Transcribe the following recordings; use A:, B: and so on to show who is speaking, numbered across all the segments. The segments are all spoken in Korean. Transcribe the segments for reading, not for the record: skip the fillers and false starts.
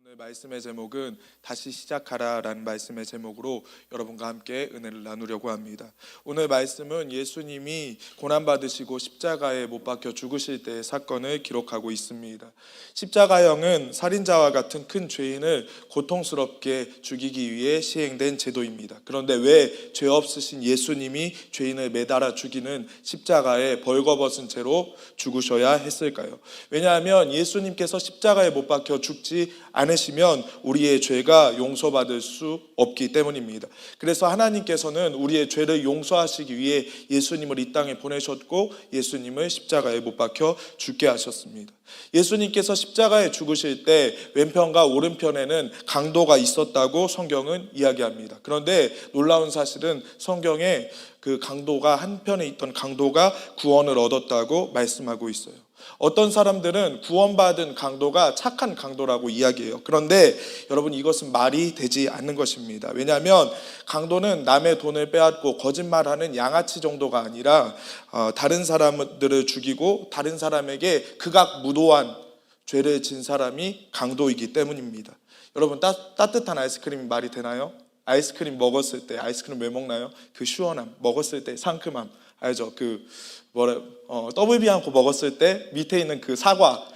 A: 오늘 말씀의 제목은 다시 시작하라라는 말씀의 제목으로 여러분과 함께 은혜를 나누려고 합니다. 오늘 말씀은 예수님이 고난받으시고 십자가에 못 박혀 죽으실 때의 사건을 기록하고 있습니다. 십자가형은 살인자와 같은 큰 죄인을 고통스럽게 죽이기 위해 시행된 제도입니다. 그런데 왜 죄 없으신 예수님이 죄인을 매달아 죽이는 십자가에 벌거벗은 채로 죽으셔야 했을까요? 왜냐하면 예수님께서 십자가에 못 박혀 죽지 않으시면 우리의 죄가 용서받을 수 없기 때문입니다. 그래서 하나님께서는 우리의 죄를 용서하시기 위해 예수님을 이 땅에 보내셨고 예수님을 십자가에 못 박혀 죽게 하셨습니다. 예수님께서 십자가에 죽으실 때 왼편과 오른편에는 강도가 있었다고 성경은 이야기합니다. 그런데 놀라운 사실은 성경에 그 강도가 한편에 있던 강도가 구원을 얻었다고 말씀하고 있어요. 어떤 사람들은 구원받은 강도가 착한 강도라고 이야기해요. 그런데 여러분, 이것은 말이 되지 않는 것입니다. 왜냐하면 강도는 남의 돈을 빼앗고 거짓말하는 양아치 정도가 아니라 다른 사람들을 죽이고 다른 사람에게 극악무도한 죄를 진 사람이 강도이기 때문입니다. 여러분, 따뜻한 아이스크림이 말이 되나요? 아이스크림 먹었을 때, 아이스크림 왜 먹나요? 그 시원함, 먹었을 때 상큼함, 알죠? 더블 비앙코 먹었을 때 밑에 있는 그 사과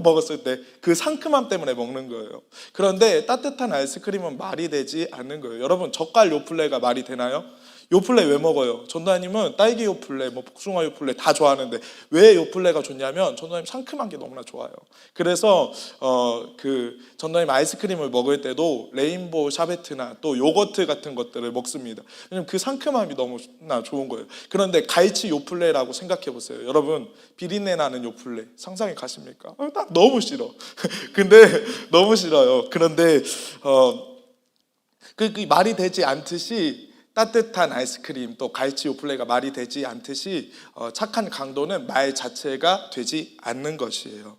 A: 먹었을 때 그 상큼함 때문에 먹는 거예요. 그런데 따뜻한 아이스크림은 말이 되지 않는 거예요. 여러분, 젓갈 요플레가 말이 되나요? 요플레 왜 먹어요? 전도사님은 딸기 요플레, 복숭아 요플레 다 좋아하는데 왜 요플레가 좋냐면 전도사님 상큼한 게 너무나 좋아요. 그래서 전도사님 아이스크림을 먹을 때도 레인보우 샤베트나 또 요거트 같은 것들을 먹습니다. 왜냐면 그 상큼함이 너무나 좋은 거예요. 그런데 갈치 요플레라고 생각해 보세요. 여러분, 비린내 나는 요플레 상상이 가십니까? 딱 너무 싫어. 근데 너무 싫어요. 그런데 그 말이 되지 않듯이 따뜻한 아이스크림 또 갈치 요플레가 말이 되지 않듯이 착한 강도는 말 자체가 되지 않는 것이에요.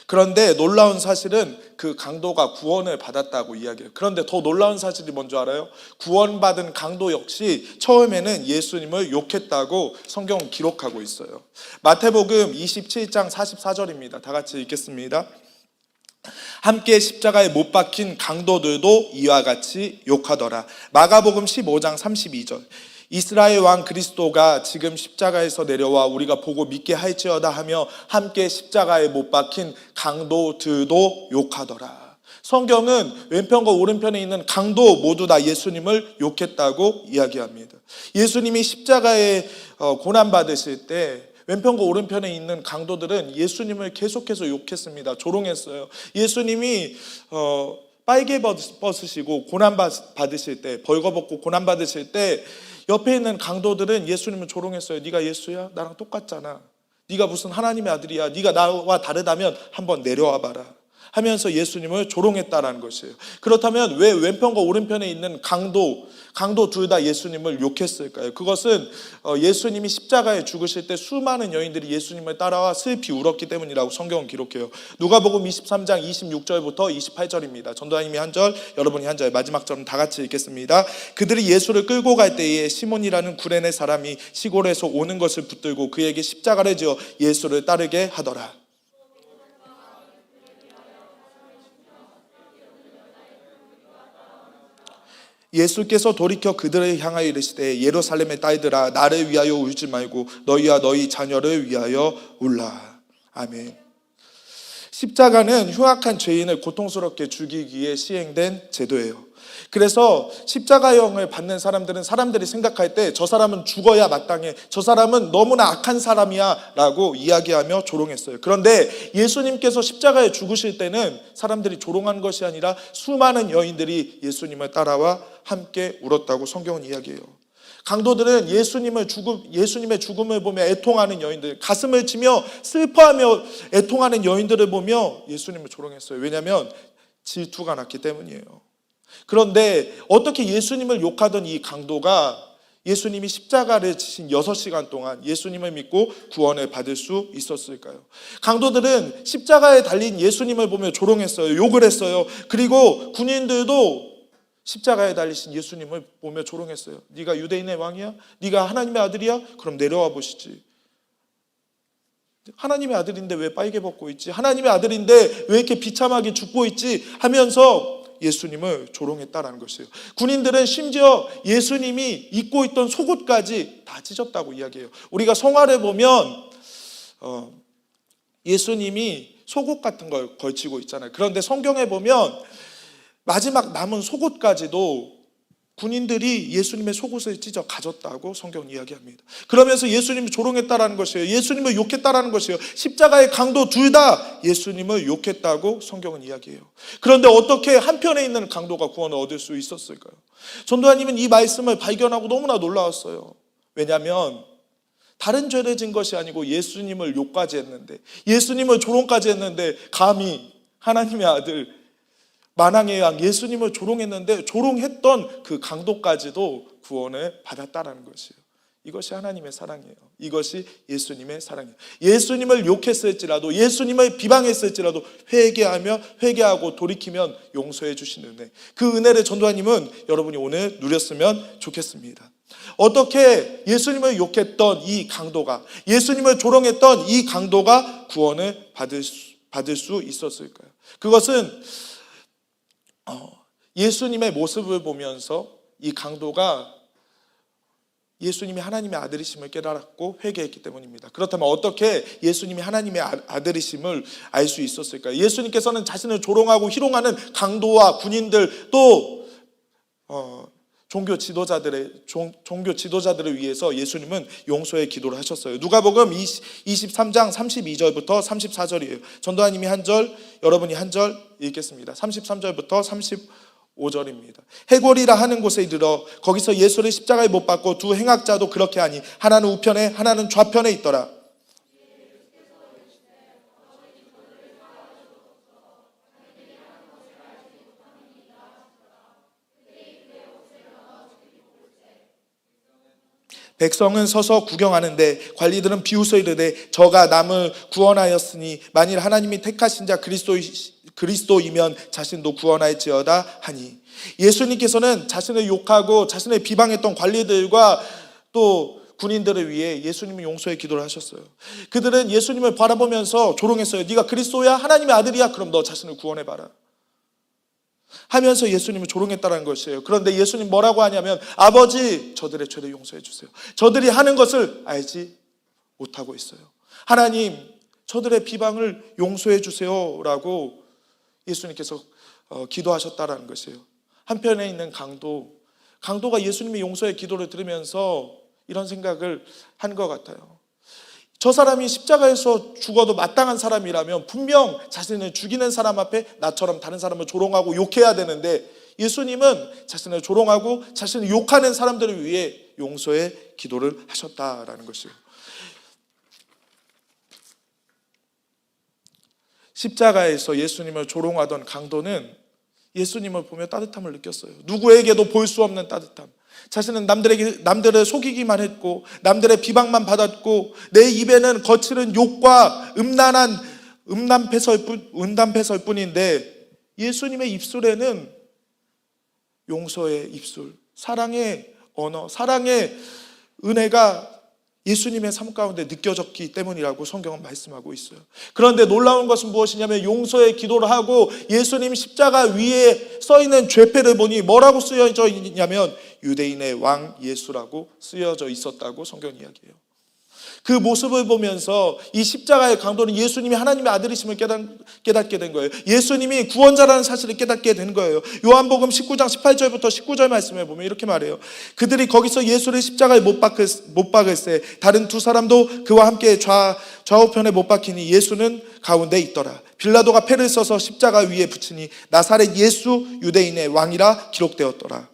A: 그런데 놀라운 사실은 그 강도가 구원을 받았다고 이야기해요. 그런데 더 놀라운 사실이 뭔지 알아요? 구원받은 강도 역시 처음에는 예수님을 욕했다고 성경은 기록하고 있어요. 마태복음 27장 44절입니다. 다 같이 읽겠습니다. 함께 십자가에 못 박힌 강도들도 이와 같이 욕하더라. 마가복음 15장 32절. 이스라엘 왕 그리스도가 지금 십자가에서 내려와 우리가 보고 믿게 할지어다 하며 함께 십자가에 못 박힌 강도들도 욕하더라. 성경은 왼편과 오른편에 있는 강도 모두 다 예수님을 욕했다고 이야기합니다. 예수님이 십자가에 고난받으실 때 왼편과 오른편에 있는 강도들은 예수님을 계속해서 욕했습니다. 조롱했어요. 예수님이 빨개 벗으시고 고난받으실 때, 벌거벗고 고난받으실 때 옆에 있는 강도들은 예수님을 조롱했어요. 네가 예수야? 나랑 똑같잖아. 네가 무슨 하나님의 아들이야? 네가 나와 다르다면 한번 내려와 봐라 하면서 예수님을 조롱했다라는 것이에요. 그렇다면 왜 왼편과 오른편에 있는 강도 둘 다 예수님을 욕했을까요? 그것은 예수님이 십자가에 죽으실 때 수많은 여인들이 예수님을 따라와 슬피 울었기 때문이라고 성경은 기록해요. 누가복음 23장 26절부터 28절입니다. 전도사님이 한 절, 여러분이 한 절, 마지막 절은 다 같이 읽겠습니다. 그들이 예수를 끌고 갈 때에 시몬이라는 구레네 사람이 시골에서 오는 것을 붙들고 그에게 십자가를 지어 예수를 따르게 하더라. 예수께서 돌이켜 그들을 향하여 이르시되 예루살렘의 딸들아, 나를 위하여 울지 말고 너희와 너희 자녀를 위하여 울라. 아멘. 십자가는 흉악한 죄인을 고통스럽게 죽이기 위해 시행된 제도예요. 그래서 십자가형을 받는 사람들이 생각할 때 저 사람은 죽어야 마땅해, 저 사람은 너무나 악한 사람이야 라고 이야기하며 조롱했어요. 그런데 예수님께서 십자가에 죽으실 때는 사람들이 조롱한 것이 아니라 수많은 여인들이 예수님을 따라와 함께 울었다고 성경은 이야기해요. 강도들은 예수님의 죽음을 보며 애통하는 여인들, 가슴을 치며 슬퍼하며 애통하는 여인들을 보며 예수님을 조롱했어요. 왜냐하면 질투가 났기 때문이에요. 그런데 어떻게 예수님을 욕하던 이 강도가 예수님이 십자가를 지신 6시간 동안 예수님을 믿고 구원을 받을 수 있었을까요? 강도들은 십자가에 달린 예수님을 보며 조롱했어요. 욕을 했어요. 그리고 군인들도 십자가에 달리신 예수님을 보며 조롱했어요. 네가 유대인의 왕이야? 네가 하나님의 아들이야? 그럼 내려와 보시지. 하나님의 아들인데 왜 빨개 벗고 있지? 하나님의 아들인데 왜 이렇게 비참하게 죽고 있지? 하면서 예수님을 조롱했다라는 것이에요. 군인들은 심지어 예수님이 입고 있던 속옷까지 다 찢었다고 이야기해요. 우리가 성화를 보면 예수님이 속옷 같은 걸 걸치고 있잖아요. 그런데 성경에 보면 마지막 남은 속옷까지도 군인들이 예수님의 속옷을 찢어 가졌다고 성경은 이야기합니다. 그러면서 예수님을 조롱했다라는 것이에요. 예수님을 욕했다라는 것이에요. 십자가의 강도 둘 다 예수님을 욕했다고 성경은 이야기해요. 그런데 어떻게 한편에 있는 강도가 구원을 얻을 수 있었을까요? 전도사님은 이 말씀을 발견하고 너무나 놀라웠어요. 왜냐하면 다른 죄를 진 것이 아니고 예수님을 욕까지 했는데, 예수님을 조롱까지 했는데, 감히 하나님의 아들 만왕의 양 예수님을 조롱했는데 조롱했던 그 강도까지도 구원을 받았다라는 것이에요. 이것이 하나님의 사랑이에요. 이것이 예수님의 사랑이에요. 예수님을 욕했을지라도, 예수님을 비방했을지라도 회개하고 돌이키면 용서해 주시는 은혜, 그 은혜를 전도사님은 여러분이 오늘 누렸으면 좋겠습니다. 어떻게 예수님을 욕했던 이 강도가, 예수님을 조롱했던 이 강도가 구원을 받을 수 있었을까요? 그것은 예수님의 모습을 보면서 이 강도가 예수님이 하나님의 아들이심을 깨달았고 회개했기 때문입니다. 그렇다면 어떻게 예수님이 하나님의 아들이심을 알 수 있었을까요? 예수님께서는 자신을 조롱하고 희롱하는 강도와 군인들, 또 종교 지도자들을 위해서 예수님은 용서의 기도를 하셨어요. 누가복음 23장 32절부터 34절이에요. 전도사님이 한 절, 여러분이 한 절 읽겠습니다. 33절부터 35절입니다. 해골이라 하는 곳에 이르러 거기서 예수를 십자가에 못 박고 두 행악자도 그렇게 하니 하나는 우편에 하나는 좌편에 있더라. 백성은 서서 구경하는데 관리들은 비웃어 이르되 저가 남을 구원하였으니 만일 하나님이 택하신 자 그리스도이면 자신도 구원할지어다 하니, 예수님께서는 자신을 욕하고 자신을 비방했던 관리들과 또 군인들을 위해 예수님이 용서의 기도를 하셨어요. 그들은 예수님을 바라보면서 조롱했어요. 네가 그리스도야? 하나님의 아들이야? 그럼 너 자신을 구원해봐라 하면서 예수님을 조롱했다는 것이에요. 그런데 예수님 뭐라고 하냐면, 아버지 저들의 죄를 용서해 주세요. 저들이 하는 것을 알지 못하고 있어요. 하나님 저들의 비방을 용서해 주세요 라고 예수님께서 기도하셨다는 것이에요. 한편에 있는 강도가 예수님의 용서의 기도를 들으면서 이런 생각을 한 것 같아요. 저 사람이 십자가에서 죽어도 마땅한 사람이라면 분명 자신을 죽이는 사람 앞에 나처럼 다른 사람을 조롱하고 욕해야 되는데, 예수님은 자신을 조롱하고 자신을 욕하는 사람들을 위해 용서의 기도를 하셨다라는 것이에요. 십자가에서 예수님을 조롱하던 강도는 예수님을 보며 따뜻함을 느꼈어요. 누구에게도 볼 수 없는 따뜻함. 자신은 남들을 속이기만 했고 남들의 비방만 받았고 내 입에는 거칠은 욕과 음담패설 뿐인데, 예수님의 입술에는 용서의 입술, 사랑의 언어, 사랑의 은혜가 예수님의 삶 가운데 느껴졌기 때문이라고 성경은 말씀하고 있어요. 그런데 놀라운 것은 무엇이냐면, 용서의 기도를 하고 예수님 십자가 위에 써있는 죄패를 보니 뭐라고 쓰여져 있냐면 유대인의 왕 예수라고 쓰여져 있었다고 성경은 이야기해요. 그 모습을 보면서 이 십자가의 강도는 예수님이 하나님의 아들이심을 깨닫게 된 거예요. 예수님이 구원자라는 사실을 깨닫게 된 거예요. 요한복음 19장 18절부터 19절 말씀에 보면 이렇게 말해요. 그들이 거기서 예수를 십자가에 못 박을세 다른 두 사람도 그와 함께 좌우편에 못 박히니 예수는 가운데 있더라. 빌라도가 패를 써서 십자가 위에 붙이니 나사렛 예수 유대인의 왕이라 기록되었더라.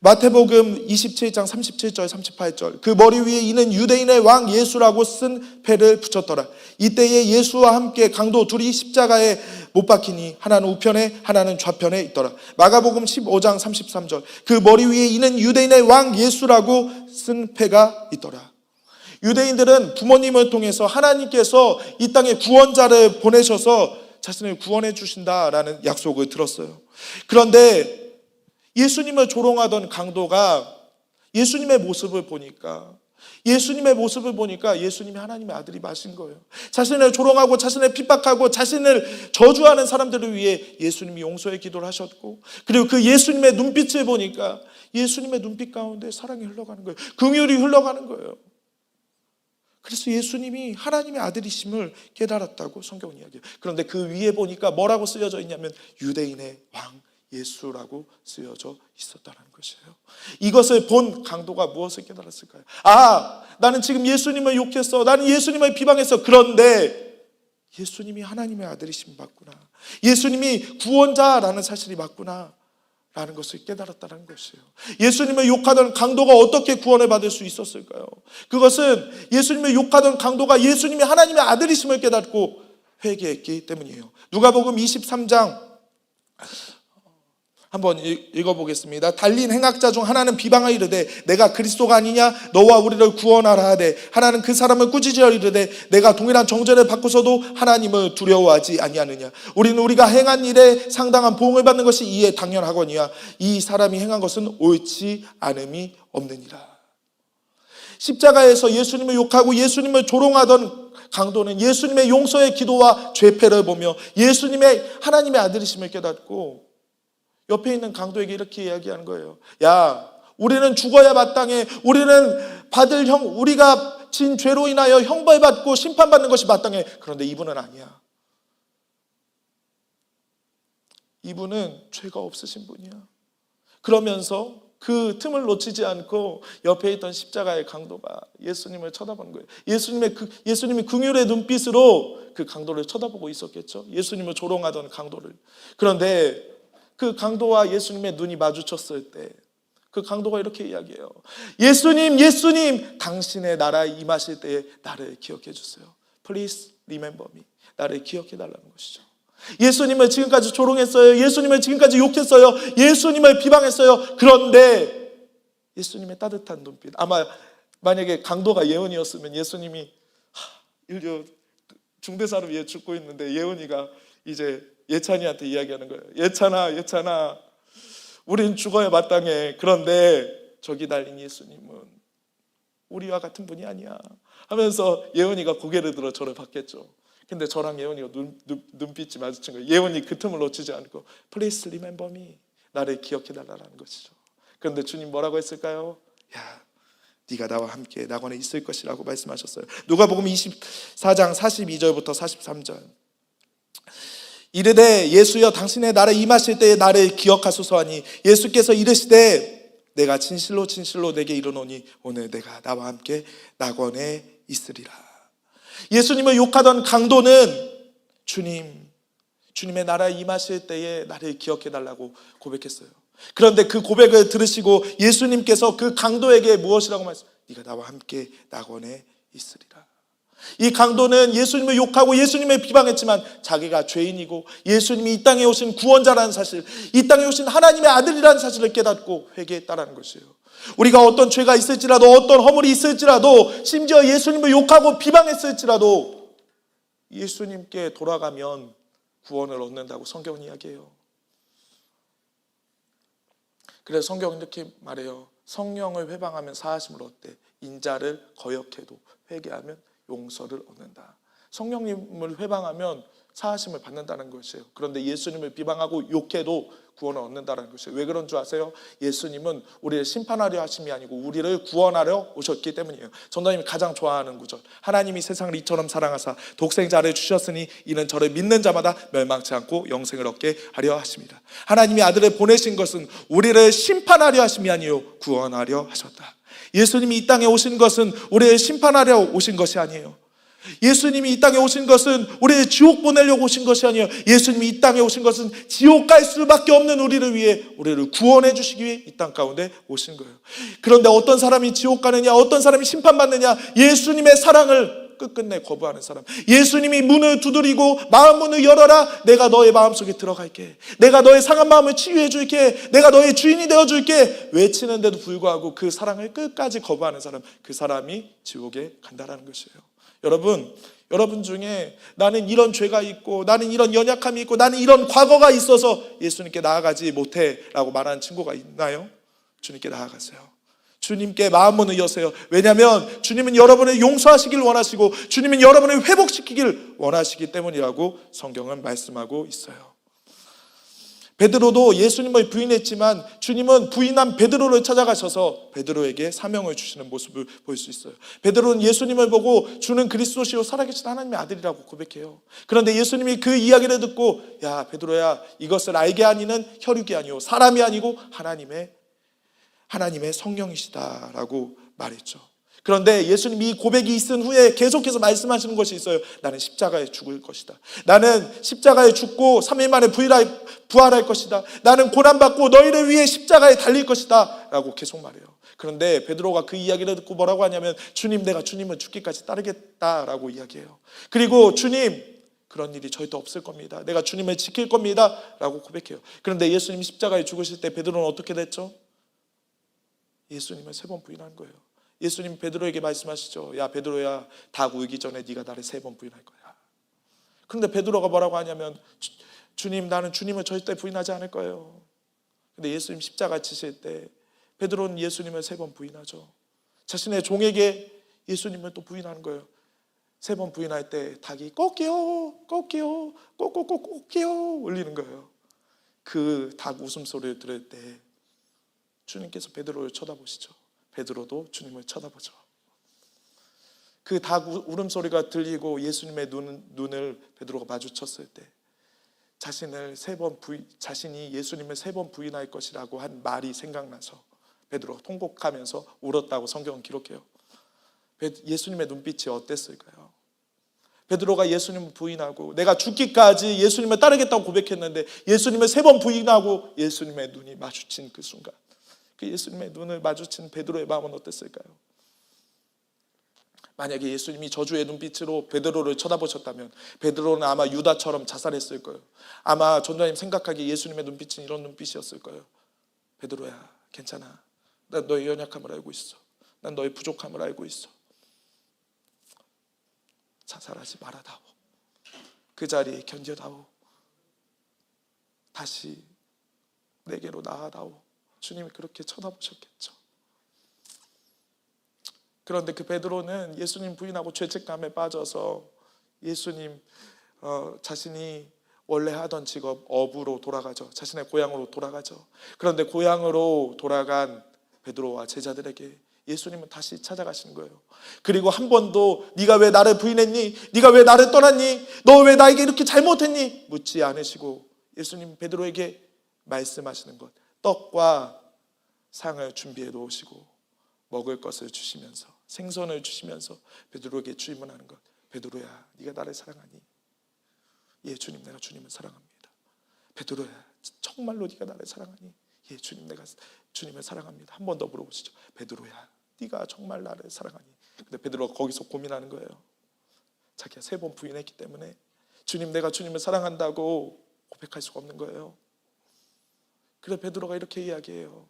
A: 마태복음 27장 37절 38절 그 머리 위에 이는 유대인의 왕 예수라고 쓴 패를 붙였더라. 이때에 예수와 함께 강도 둘이 십자가에 못 박히니 하나는 우편에 하나는 좌편에 있더라. 마가복음 15장 33절 그 머리 위에 이는 유대인의 왕 예수라고 쓴 패가 있더라. 유대인들은 부모님을 통해서 하나님께서 이 땅에 구원자를 보내셔서 자신을 구원해 주신다라는 약속을 들었어요. 그런데 예수님을 조롱하던 강도가 예수님의 모습을 보니까 예수님의 모습을 보니까 예수님이 하나님의 아들이 마신 거예요. 자신을 조롱하고 자신을 핍박하고 자신을 저주하는 사람들을 위해 예수님이 용서의 기도를 하셨고, 그리고 그 예수님의 눈빛을 보니까 예수님의 눈빛 가운데 사랑이 흘러가는 거예요. 긍휼이 흘러가는 거예요. 그래서 예수님이 하나님의 아들이심을 깨달았다고 성경은 이야기해요. 그런데 그 위에 보니까 뭐라고 쓰여져 있냐면 유대인의 왕 예수라고 쓰여져 있었다는 것이에요. 이것을 본 강도가 무엇을 깨달았을까요? 나는 지금 예수님을 욕했어. 나는 예수님을 비방했어. 그런데 예수님이 하나님의 아들이심 맞구나. 예수님이 구원자라는 사실이 맞구나 라는 것을 깨달았다는 것이에요. 예수님을 욕하던 강도가 어떻게 구원을 받을 수 있었을까요? 그것은 예수님을 욕하던 강도가 예수님이 하나님의 아들이심을 깨닫고 회개했기 때문이에요. 누가복음 23장 한번 읽어보겠습니다. 달린 행악자 중 하나는 비방하여 이르되 내가 그리스도가 아니냐 너와 우리를 구원하라 하되, 하나는 그 사람을 꾸짖으려 이르되 내가 동일한 정죄를 받고서도 하나님을 두려워하지 아니하느냐. 우리는 우리가 행한 일에 상당한 보응을 받는 것이 이에 당연하거니와 이 사람이 행한 것은 옳지 않음이 없느니라. 십자가에서 예수님을 욕하고 예수님을 조롱하던 강도는 예수님의 용서의 기도와 죄패를 보며 예수님의 하나님의 아들이심을 깨닫고 옆에 있는 강도에게 이렇게 이야기하는 거예요. 야, 우리는 죽어야 마땅해. 우리는 우리가 진 죄로 인하여 형벌받고 심판받는 것이 마땅해. 그런데 이분은 아니야. 이분은 죄가 없으신 분이야. 그러면서 그 틈을 놓치지 않고 옆에 있던 십자가의 강도가 예수님을 쳐다보는 거예요. 예수님이 긍휼의 눈빛으로 그 강도를 쳐다보고 있었겠죠. 예수님을 조롱하던 강도를. 그런데 그 강도와 예수님의 눈이 마주쳤을 때 그 강도가 이렇게 이야기해요. 예수님, 예수님, 당신의 나라에 임하실 때에 나를 기억해 주세요. Please remember me. 나를 기억해 달라는 것이죠. 예수님을 지금까지 조롱했어요. 예수님을 지금까지 욕했어요. 예수님을 비방했어요. 그런데 예수님의 따뜻한 눈빛. 아마 만약에 강도가 예언이었으면 예수님이 인류 중대사를 위해 죽고 있는데 예언이가 이제 예찬이한테 이야기하는 거예요. 예찬아, 우린 죽어야 마땅해. 그런데 저기 달린 예수님은 우리와 같은 분이 아니야 하면서 예언이가 고개를 들어 저를 봤겠죠. 근데 저랑 예언이가 눈빛이 마주친 거예요. 예언이 그 틈을 놓치지 않고 Please remember me. 나를 기억해 달라는 것이죠. 그런데 주님 뭐라고 했을까요? 야, 네가 나와 함께 낙원에 있을 것이라고 말씀하셨어요. 누가복음 24장 42절부터 43절. 이르되 예수여 당신의 나라에 임하실 때에 나를 기억하소서 하니 예수께서 이르시되 내가 진실로 진실로 내게 이르노니 오늘 내가 나와 함께 낙원에 있으리라. 예수님을 욕하던 강도는 주님의 나라에 임하실 때에 나를 기억해 달라고 고백했어요. 그런데 그 고백을 들으시고 예수님께서 그 강도에게 무엇이라고 말씀하셨어요? 네가 나와 함께 낙원에 있으리라. 이 강도는 예수님을 욕하고 예수님을 비방했지만 자기가 죄인이고 예수님이 이 땅에 오신 구원자라는 사실, 이 땅에 오신 하나님의 아들이라는 사실을 깨닫고 회개했다는 것이에요. 우리가 어떤 죄가 있을지라도, 어떤 허물이 있을지라도, 심지어 예수님을 욕하고 비방했을지라도 예수님께 돌아가면 구원을 얻는다고 성경은 이야기해요. 그래서 성경은 이렇게 말해요. 성령을 회방하면 사하심을 얻되 인자를 거역해도 회개하면 용서를 얻는다. 성령님을 회방하면 사하심을 받는다는 것이에요. 그런데 예수님을 비방하고 욕해도 구원을 얻는다는 것이에요. 왜 그런 줄 아세요? 예수님은 우리를 심판하려 하심이 아니고 우리를 구원하려 오셨기 때문이에요. 전도님이 가장 좋아하는 구절. 하나님이 세상을 이처럼 사랑하사 독생자를 주셨으니 이는 저를 믿는 자마다 멸망치 않고 영생을 얻게 하려 하십니다. 하나님이 아들을 보내신 것은 우리를 심판하려 하심이 아니요 구원하려 하셨다. 예수님이 이 땅에 오신 것은 우리를 심판하려 오신 것이 아니에요. 예수님이 이 땅에 오신 것은 우리를 지옥 보내려고 오신 것이 아니에요. 예수님이 이 땅에 오신 것은 지옥 갈 수밖에 없는 우리를 위해, 우리를 구원해 주시기 위해 이 땅 가운데 오신 거예요. 그런데 어떤 사람이 지옥 가느냐, 어떤 사람이 심판받느냐? 예수님의 사랑을 끝끝내 거부하는 사람. 예수님이 문을 두드리고 마음 문을 열어라. 내가 너의 마음속에 들어갈게. 내가 너의 상한 마음을 치유해 줄게. 내가 너의 주인이 되어 줄게. 외치는데도 불구하고 그 사랑을 끝까지 거부하는 사람, 그 사람이 지옥에 간다라는 것이에요. 여러분 중에 나는 이런 죄가 있고 나는 이런 연약함이 있고 나는 이런 과거가 있어서 예수님께 나아가지 못해 라고 말하는 친구가 있나요? 주님께 나아가세요. 주님께 마음문을 여세요. 왜냐하면 주님은 여러분을 용서하시길 원하시고 주님은 여러분을 회복시키길 원하시기 때문이라고 성경은 말씀하고 있어요. 베드로도 예수님을 부인했지만 주님은 부인한 베드로를 찾아가셔서 베드로에게 사명을 주시는 모습을 볼 수 있어요. 베드로는 예수님을 보고 주는 그리스도시요 살아계신 하나님의 아들이라고 고백해요. 그런데 예수님이 그 이야기를 듣고 야 베드로야, 이것을 알게 하니는 혈육이 아니요 사람이 아니고 하나님의 성령이시다라고 말했죠. 그런데 예수님이 이 고백이 있은 후에 계속해서 말씀하시는 것이 있어요. 나는 십자가에 죽을 것이다. 나는 십자가에 죽고 3일 만에 부활할 것이다. 나는 고난받고 너희를 위해 십자가에 달릴 것이다 라고 계속 말해요. 그런데 베드로가 그 이야기를 듣고 뭐라고 하냐면 주님, 내가 주님을 죽기까지 따르겠다라고 이야기해요. 그리고 주님, 그런 일이 절대 없을 겁니다. 내가 주님을 지킬 겁니다 라고 고백해요. 그런데 예수님이 십자가에 죽으실 때 베드로는 어떻게 됐죠? 예수님을 3번 부인한 거예요. 예수님 베드로에게 말씀하시죠. 야 베드로야, 닭 울기 전에 네가 나를 3번 부인할 거야. 그런데 베드로가 뭐라고 하냐면 주님, 나는 주님을 절대 부인하지 않을 거예요. 근데 예수님 십자가 지실 때 베드로는 예수님을 3번 부인하죠. 자신의 종에게 예수님을 또 부인하는 거예요. 3번 부인할 때 닭이 꼭게요 울리는 거예요. 그 닭 웃음소리를 들을 때 주님께서 베드로를 쳐다보시죠. 베드로도 주님을 쳐다보죠. 그 닭 울음소리가 들리고 예수님의 눈을 베드로가 마주쳤을 때 자신이 예수님을 3번 부인할 것이라고 한 말이 생각나서 베드로가 통곡하면서 울었다고 성경은 기록해요. 예수님의 눈빛이 어땠을까요? 베드로가 예수님을 부인하고 내가 죽기까지 예수님을 따르겠다고 고백했는데 예수님을 3번 부인하고 예수님의 눈이 마주친 그 순간, 그 예수님의 눈을 마주친 베드로의 마음은 어땠을까요? 만약에 예수님이 저주의 눈빛으로 베드로를 쳐다보셨다면 베드로는 아마 유다처럼 자살했을 거예요. 아마 전도사님 생각하기에 예수님의 눈빛은 이런 눈빛이었을 거예요. 베드로야, 괜찮아. 난 너의 연약함을 알고 있어. 난 너의 부족함을 알고 있어. 자살하지 말아다오. 그 자리에 견뎌다오. 다시 내게로 나아다오. 주님이 그렇게 쳐다보셨겠죠. 그런데 그 베드로는 예수님 부인하고 죄책감에 빠져서 예수님 자신이 원래 하던 직업 어부로 돌아가죠. 자신의 고향으로 돌아가죠. 그런데 고향으로 돌아간 베드로와 제자들에게 예수님은 다시 찾아가시는 거예요. 그리고 한 번도 네가 왜 나를 부인했니? 네가 왜 나를 떠났니? 너 왜 나에게 이렇게 잘못했니? 묻지 않으시고 예수님 베드로에게 말씀하시는 것, 떡과 상을 준비해 놓으시고 먹을 것을 주시면서 생선을 주시면서 베드로에게 질문하는 것, 베드로야, 네가 나를 사랑하니? 예 주님, 내가 주님을 사랑합니다. 베드로야, 정말로 네가 나를 사랑하니? 예 주님, 내가 주님을 사랑합니다. 한 번 더 물어보시죠. 베드로야, 네가 정말 나를 사랑하니? 근데 베드로가 거기서 고민하는 거예요. 자기가 3번 부인했기 때문에 주님, 내가 주님을 사랑한다고 고백할 수가 없는 거예요. 그래서 베드로가 이렇게 이야기해요.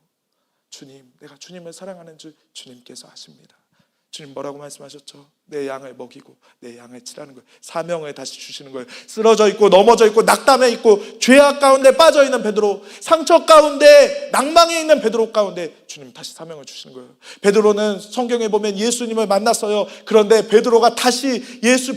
A: 주님, 내가 주님을 사랑하는 줄 주님께서 아십니다. 주님 뭐라고 말씀하셨죠? 내 양을 먹이고 내 양을 치라는 거예요. 사명을 다시 주시는 거예요. 쓰러져 있고 넘어져 있고 낙담해 있고 죄악 가운데 빠져 있는 베드로, 상처 가운데 낭망해 있는 베드로 가운데 주님 다시 사명을 주시는 거예요. 베드로는 성경에 보면 예수님을 만났어요. 그런데 베드로가 다시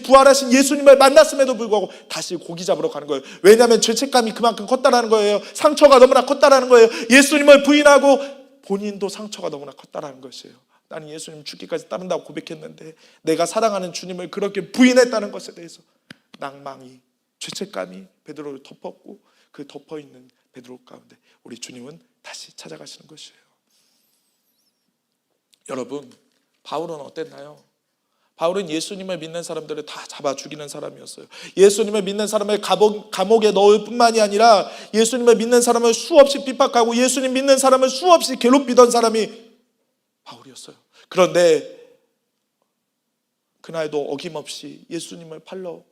A: 부활하신 예수님을 만났음에도 불구하고 다시 고기 잡으러 가는 거예요. 왜냐하면 죄책감이 그만큼 컸다라는 거예요. 상처가 너무나 컸다라는 거예요. 예수님을 부인하고 본인도 상처가 너무나 컸다라는 것이에요. 나는 예수님 죽기까지 따른다고 고백했는데 내가 사랑하는 주님을 그렇게 부인했다는 것에 대해서 낭망이, 죄책감이 베드로를 덮었고 그 덮어있는 베드로 가운데 우리 주님은 다시 찾아가시는 것이에요. 여러분, 바울은 어땠나요? 바울은 예수님을 믿는 사람들을 다 잡아 죽이는 사람이었어요. 예수님을 믿는 사람을 감옥에 넣을 뿐만이 아니라 예수님을 믿는 사람을 수없이 핍박하고 예수님 믿는 사람을 수없이 괴롭히던 사람이 바울이었어요. 그런데 그날도 어김없이 예수님을 팔러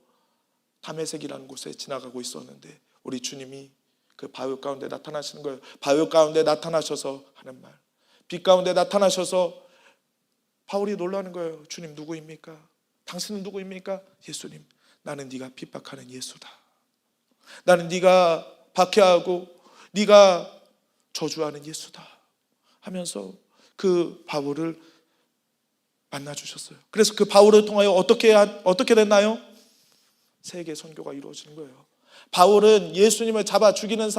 A: 다메섹이라는 곳에 지나가고 있었는데 우리 주님이 그 바울 가운데 나타나시는 거예요. 바울 가운데 나타나셔서 하는 말, 빛 가운데 나타나셔서 바울이 놀라는 거예요. 주님 누구입니까? 당신은 누구입니까? 예수님, 나는 네가 핍박하는 예수다. 나는 네가 박해하고 네가 저주하는 예수다 하면서 그 바울을 만나 주셨어요. 그래서 그 바울을 통하여 어떻게 됐나요? 세계 선교가 이루어지는 거예요. 바울은 예수님을 잡아 죽이는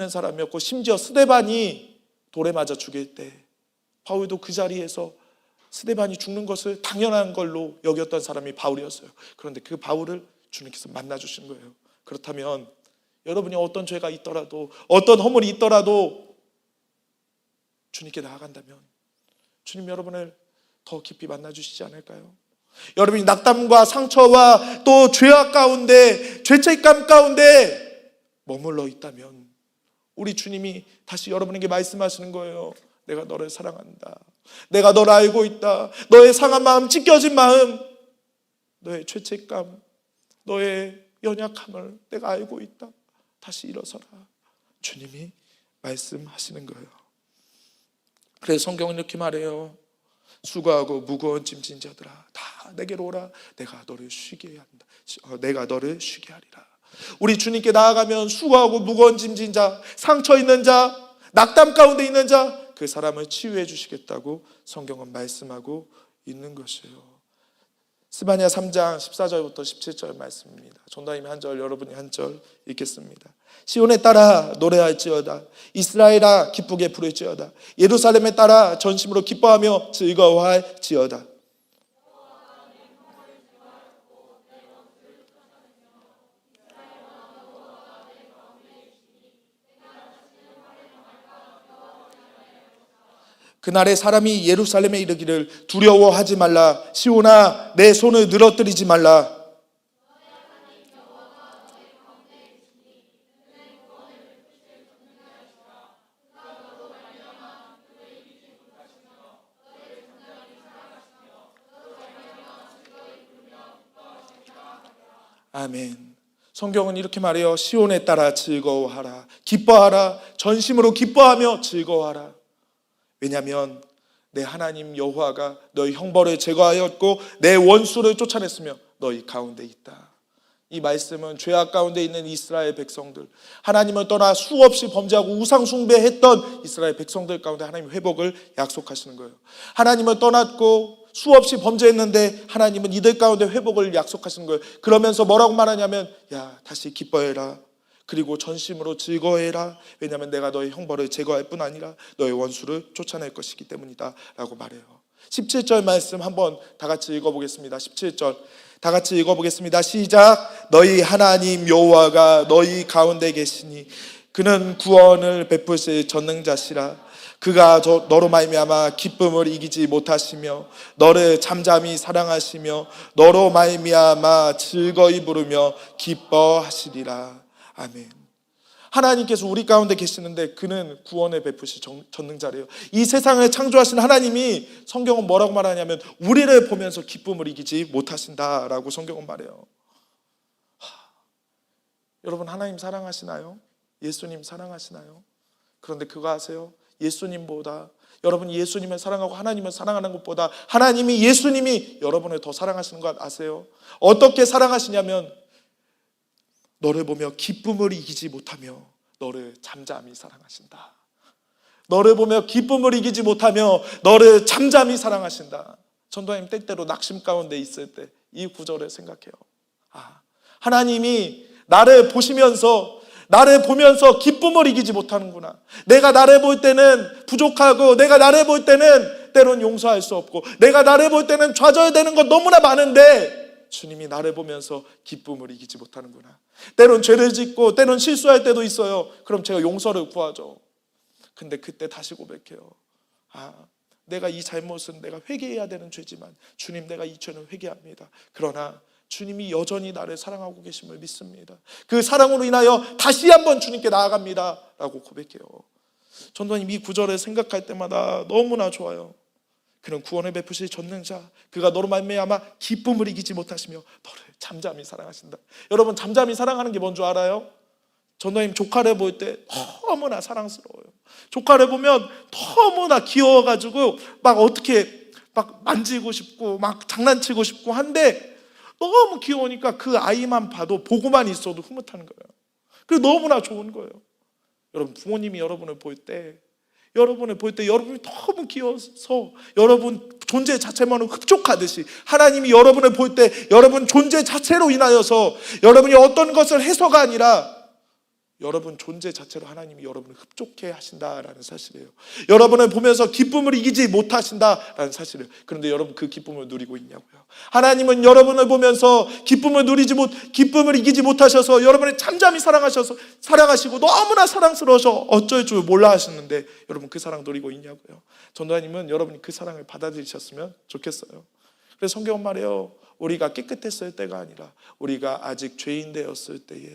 A: 사람이었고, 심지어 스데반이 돌에 맞아 죽일 때 바울도 그 자리에서 스데반이 죽는 것을 당연한 걸로 여겼던 사람이 바울이었어요. 그런데 그 바울을 주님께서 만나 주신 거예요. 그렇다면 여러분이 어떤 죄가 있더라도, 어떤 허물이 있더라도 주님께 나아간다면 주님 여러분을 더 깊이 만나 주시지 않을까요? 여러분이 낙담과 상처와 또 죄악 가운데, 죄책감 가운데 머물러 있다면 우리 주님이 다시 여러분에게 말씀하시는 거예요. 내가 너를 사랑한다. 내가 너를 알고 있다. 너의 상한 마음, 찢겨진 마음, 너의 죄책감, 너의 연약함을 내가 알고 있다. 다시 일어서라. 주님이 말씀하시는 거예요. 그래서 성경은 이렇게 말해요. 수고하고 무거운 짐진 자들아, 다 내게로 오라. 내가 너를 쉬게 한다. 내가 너를 쉬게 하리라. 우리 주님께 나아가면 수고하고 무거운 짐진 자, 상처 있는 자, 낙담 가운데 있는 자, 그 사람을 치유해 주시겠다고 성경은 말씀하고 있는 것이에요. 스바냐 3장 14절부터 17절 말씀입니다. 전도님이 한 절, 여러분이 한 절 읽겠습니다. 시온에 따라 노래할지어다. 이스라엘아 기쁘게 부를지어다. 예루살렘에 따라 전심으로 기뻐하며 즐거워할지어다. 그날에 사람이 예루살렘에 이르기를 두려워하지 말라. 시온아 내 손을 늘어뜨리지 말라. 아멘. 성경은 이렇게 말해요. 시온에 따라 즐거워하라. 기뻐하라. 전심으로 기뻐하며 즐거워하라. 왜냐하면 내 하나님 여호와가 너희 형벌을 제거하였고 내 원수를 쫓아냈으며 너희 가운데 있다. 이 말씀은 죄악 가운데 있는 이스라엘 백성들, 하나님을 떠나 수없이 범죄하고 우상 숭배했던 이스라엘 백성들 가운데 하나님 회복을 약속하시는 거예요. 하나님을 떠났고 수없이 범죄했는데 하나님은 이들 가운데 회복을 약속하시는 거예요. 그러면서 뭐라고 말하냐면 야 다시 기뻐해라. 그리고 전심으로 즐거워해라. 왜냐하면 내가 너의 형벌을 제거할 뿐 아니라 너의 원수를 쫓아낼 것이기 때문이다 라고 말해요. 17절 말씀 한번 다 같이 읽어보겠습니다. 17절 다 같이 읽어보겠습니다. 시작. 너희 하나님 여호와가 너희 가운데 계시니 그는 구원을 베푸실 전능자시라. 그가 너로 말미암아 기쁨을 이기지 못하시며 너를 잠잠히 사랑하시며 너로 말미암아 즐거이 부르며 기뻐하시리라. 아멘. 하나님께서 우리 가운데 계시는데 그는 구원을 베푸시 전능자래요. 이 세상을 창조하신 하나님이 성경은 뭐라고 말하냐면 우리를 보면서 기쁨을 이기지 못하신다라고 성경은 말해요. 여러분 하나님 사랑하시나요? 예수님 사랑하시나요? 그런데 그거 아세요? 예수님보다 여러분이 예수님을 사랑하고 하나님을 사랑하는 것보다 하나님이 예수님이 여러분을 더 사랑하시는 것 아세요? 어떻게 사랑하시냐면 너를 보며 기쁨을 이기지 못하며 너를 잠잠히 사랑하신다. 너를 보며 기쁨을 이기지 못하며 너를 잠잠히 사랑하신다. 전도님 때때로 낙심 가운데 있을 때 이 구절을 생각해요. 하나님이 나를 보시면서 나를 보면서 기쁨을 이기지 못하는구나. 내가 나를 볼 때는 부족하고 내가 나를 볼 때는 때론 용서할 수 없고 내가 나를 볼 때는 좌절되는 것 너무나 많은데 주님이 나를 보면서 기쁨을 이기지 못하는구나. 때론 죄를 짓고 때론 실수할 때도 있어요. 그럼 제가 용서를 구하죠. 근데 그때 다시 고백해요. 내가 이 잘못은 내가 회개해야 되는 죄지만 주님 내가 이 죄는 회개합니다. 그러나 주님이 여전히 나를 사랑하고 계심을 믿습니다. 그 사랑으로 인하여 다시 한번 주님께 나아갑니다 라고 고백해요. 전도님 이 구절을 생각할 때마다 너무나 좋아요. 그는 구원을 베푸실 전능자, 그가 너로 말미암아 기쁨을 이기지 못하시며 너를 잠잠히 사랑하신다. 여러분 잠잠히 사랑하는 게 뭔 줄 알아요? 전도님 조카를 볼 때 너무나 사랑스러워요. 조카를 보면 너무나 귀여워가지고 막 어떻게 막 만지고 싶고 막 장난치고 싶고 한데 너무 귀여우니까 그 아이만 봐도 보고만 있어도 흐뭇한 거예요. 그리고 너무나 좋은 거예요. 여러분 부모님이 여러분을 볼 때 여러분을 볼 때 여러분이 너무 귀여워서 여러분 존재 자체만으로 흡족하듯이 하나님이 여러분을 볼 때 여러분 존재 자체로 인하여서 여러분이 어떤 것을 해서가 아니라 여러분 존재 자체로 하나님이 여러분을 흡족해 하신다라는 사실이에요. 여러분을 보면서 기쁨을 이기지 못하신다라는 사실이에요. 그런데 여러분 그 기쁨을 누리고 있냐고요? 하나님은 여러분을 보면서 기쁨을 이기지 못하셔서 여러분을 잠잠히 사랑하시고 너무나 사랑스러워서 어쩔 줄 몰라 하시는데 여러분 그 사랑 누리고 있냐고요? 전도사님은 여러분이 그 사랑을 받아들이셨으면 좋겠어요. 그래서 성경은 말해요. 우리가 깨끗했을 때가 아니라 우리가 아직 죄인 되었을 때에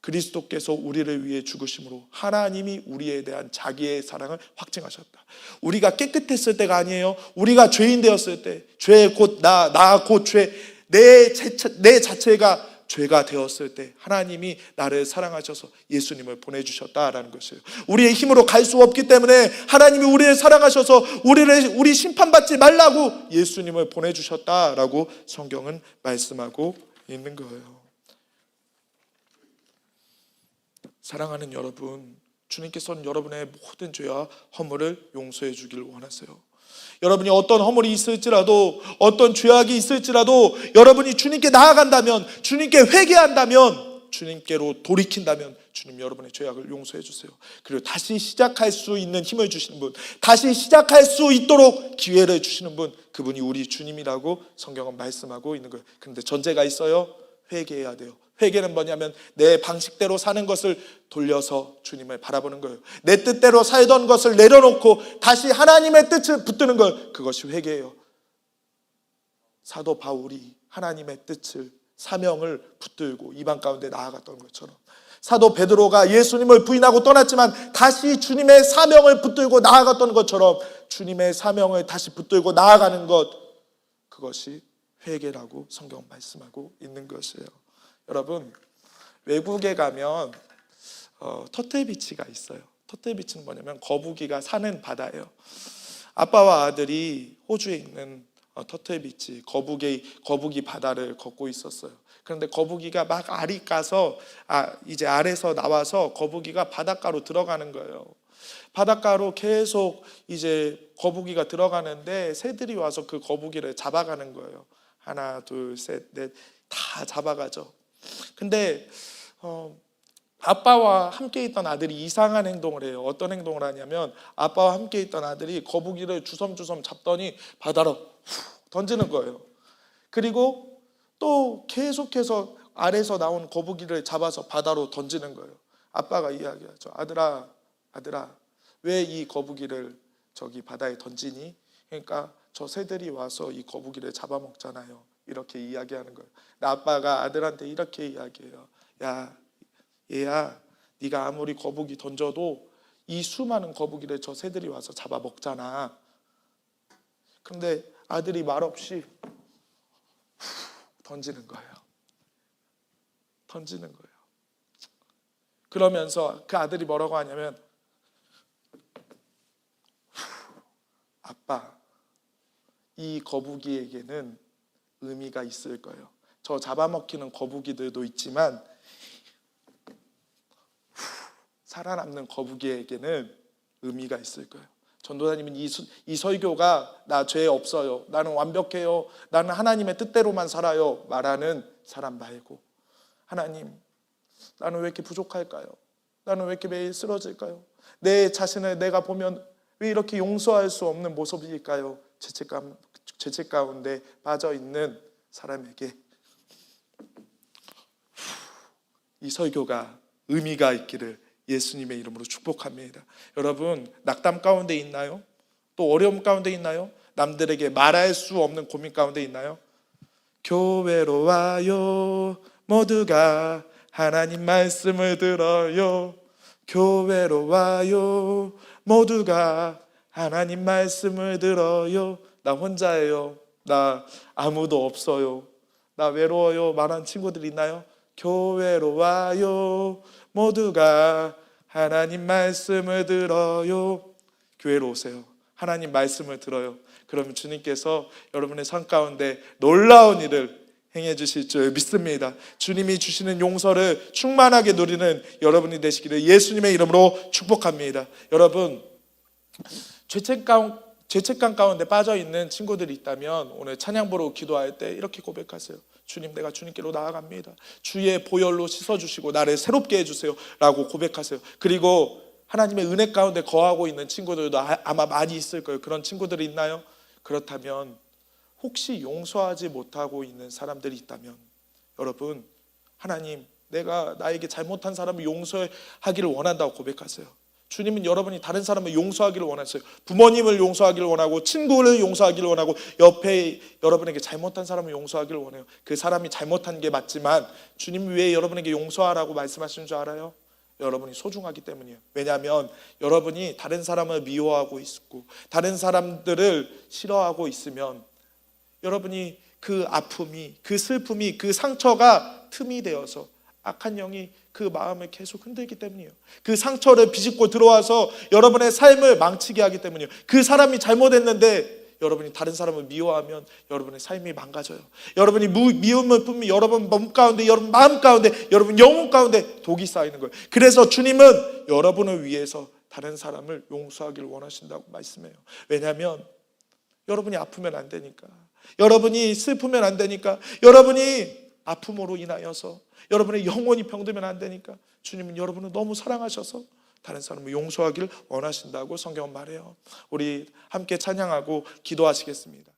A: 그리스도께서 우리를 위해 죽으심으로 하나님이 우리에 대한 자기의 사랑을 확증하셨다. 우리가 깨끗했을 때가 아니에요. 우리가 죄인 되었을 때, 죄 곧 나 곧 죄, 내 자체가 죄가 되었을 때 하나님이 나를 사랑하셔서 예수님을 보내주셨다라는 것이에요. 우리의 힘으로 갈 수 없기 때문에 하나님이 우리를 사랑하셔서 우리 심판받지 말라고 예수님을 보내주셨다라고 성경은 말씀하고 있는 거예요. 사랑하는 여러분, 주님께서는 여러분의 모든 죄와 허물을 용서해 주기를 원하세요. 여러분이 어떤 허물이 있을지라도 어떤 죄악이 있을지라도 여러분이 주님께 나아간다면, 주님께 회개한다면, 주님께로 돌이킨다면 주님 여러분의 죄악을 용서해 주세요. 그리고 다시 시작할 수 있는 힘을 주시는 분, 다시 시작할 수 있도록 기회를 주시는 분, 그분이 우리 주님이라고 성경은 말씀하고 있는 거예요. 그런데 전제가 있어요. 회개해야 돼요. 회개는 뭐냐면 내 방식대로 사는 것을 돌려서 주님을 바라보는 거예요. 내 뜻대로 살던 것을 내려놓고 다시 하나님의 뜻을 붙드는 것, 그것이 회개예요. 사도 바울이 하나님의 뜻을, 사명을 붙들고 이방 가운데 나아갔던 것처럼, 사도 베드로가 예수님을 부인하고 떠났지만 다시 주님의 사명을 붙들고 나아갔던 것처럼 주님의 사명을 다시 붙들고 나아가는 것, 그것이 회개라고 성경 말씀하고 있는 것이에요. 여러분, 외국에 가면 터틀비치가 있어요. 터틀비치는 뭐냐면 거북이가 사는 바다예요. 아빠와 아들이 호주에 있는 터틀비치, 거북이 바다를 걷고 있었어요. 그런데 거북이가 막 알이 까서 이제 알에서 나와서 거북이가 바닷가로 들어가는 거예요. 바닷가로 계속 이제 거북이가 들어가는데 새들이 와서 그 거북이를 잡아가는 거예요. 하나, 둘, 셋, 넷, 다 잡아가죠. 근데 아빠와 함께 있던 아들이 이상한 행동을 해요. 어떤 행동을 하냐면 아빠와 함께 있던 아들이 거북이를 주섬주섬 잡더니 바다로 훅 던지는 거예요. 그리고 또 계속해서 알에서 나온 거북이를 잡아서 바다로 던지는 거예요. 아빠가 이야기하죠. 아들아, 왜 이 거북이를 저기 바다에 던지니? 그러니까 저 새들이 와서 이 거북이를 잡아먹잖아요. 이렇게 이야기하는 거예요. 아빠가 아들한테 이렇게 이야기해요. 야, 얘야, 네가 아무리 거북이 던져도 이 수많은 거북이를 저 새들이 와서 잡아먹잖아. 그런데 아들이 말없이 던지는 거예요. 그러면서 그 아들이 뭐라고 하냐면, 아빠, 이 거북이에게는 의미가 있을 거예요. 저 잡아먹히는 거북이들도 있지만 살아남는 거북이에게는 의미가 있을 거예요. 전도사님은 이 설교가 나 죄 없어요, 나는 완벽해요, 나는 하나님의 뜻대로만 살아요 말하는 사람 말고, 하나님, 나는 왜 이렇게 부족할까요? 나는 왜 이렇게 매일 쓰러질까요? 내 자신을 내가 보면 왜 이렇게 용서할 수 없는 모습일까요? 죄책 가운데 빠져있는 사람에게 이 설교가 의미가 있기를 예수님의 이름으로 축복합니다. 여러분, 낙담 가운데 있나요? 또 어려움 가운데 있나요? 남들에게 말할 수 없는 고민 가운데 있나요? 교회로 와요, 모두가 하나님 말씀을 들어요. 교회로 와요, 모두가 하나님 말씀을 들어요. 나 혼자예요, 나 아무도 없어요, 나 외로워요 말하는 친구들 있나요? 교회로 와요, 모두가 하나님 말씀을 들어요. 교회로 오세요. 하나님 말씀을 들어요. 그러면 주님께서 여러분의 삶 가운데 놀라운 일을 행해 주실 줄 믿습니다. 주님이 주시는 용서를 충만하게 누리는 여러분이 되시기를 예수님의 이름으로 축복합니다. 여러분, 죄책감 가운데 빠져있는 친구들이 있다면 오늘 찬양부로 기도할 때 이렇게 고백하세요. 주님, 내가 주님께로 나아갑니다. 주의 보혈로 씻어주시고 나를 새롭게 해주세요 라고 고백하세요. 그리고 하나님의 은혜 가운데 거하고 있는 친구들도 아마 많이 있을 거예요. 그런 친구들이 있나요? 그렇다면 혹시 용서하지 못하고 있는 사람들이 있다면 여러분, 하나님, 내가 나에게 잘못한 사람을 용서하기를 원한다고 고백하세요. 주님은 여러분이 다른 사람을 용서하기를 원하세요. 부모님을 용서하기를 원하고, 친구를 용서하기를 원하고, 옆에 여러분에게 잘못한 사람을 용서하기를 원해요. 그 사람이 잘못한 게 맞지만 주님 왜 여러분에게 용서하라고 말씀하시는 줄 알아요? 여러분이 소중하기 때문이에요. 왜냐하면 여러분이 다른 사람을 미워하고 있고 다른 사람들을 싫어하고 있으면 여러분이 그 아픔이, 그 슬픔이, 그 상처가 틈이 되어서 악한 영이 그 마음을 계속 흔들기 때문이에요. 그 상처를 비집고 들어와서 여러분의 삶을 망치게 하기 때문이에요. 그 사람이 잘못했는데 여러분이 다른 사람을 미워하면 여러분의 삶이 망가져요. 여러분이 미움을 품으면 여러분 몸 가운데, 여러분 마음 가운데, 여러분 영혼 가운데 독이 쌓이는 거예요. 그래서 주님은 여러분을 위해서 다른 사람을 용서하기를 원하신다고 말씀해요. 왜냐하면 여러분이 아프면 안 되니까, 여러분이 슬프면 안 되니까, 여러분이 아픔으로 인하여서 여러분의 영혼이 병들면 안 되니까 주님은 여러분을 너무 사랑하셔서 다른 사람을 용서하기를 원하신다고 성경은 말해요. 우리 함께 찬양하고 기도하시겠습니다.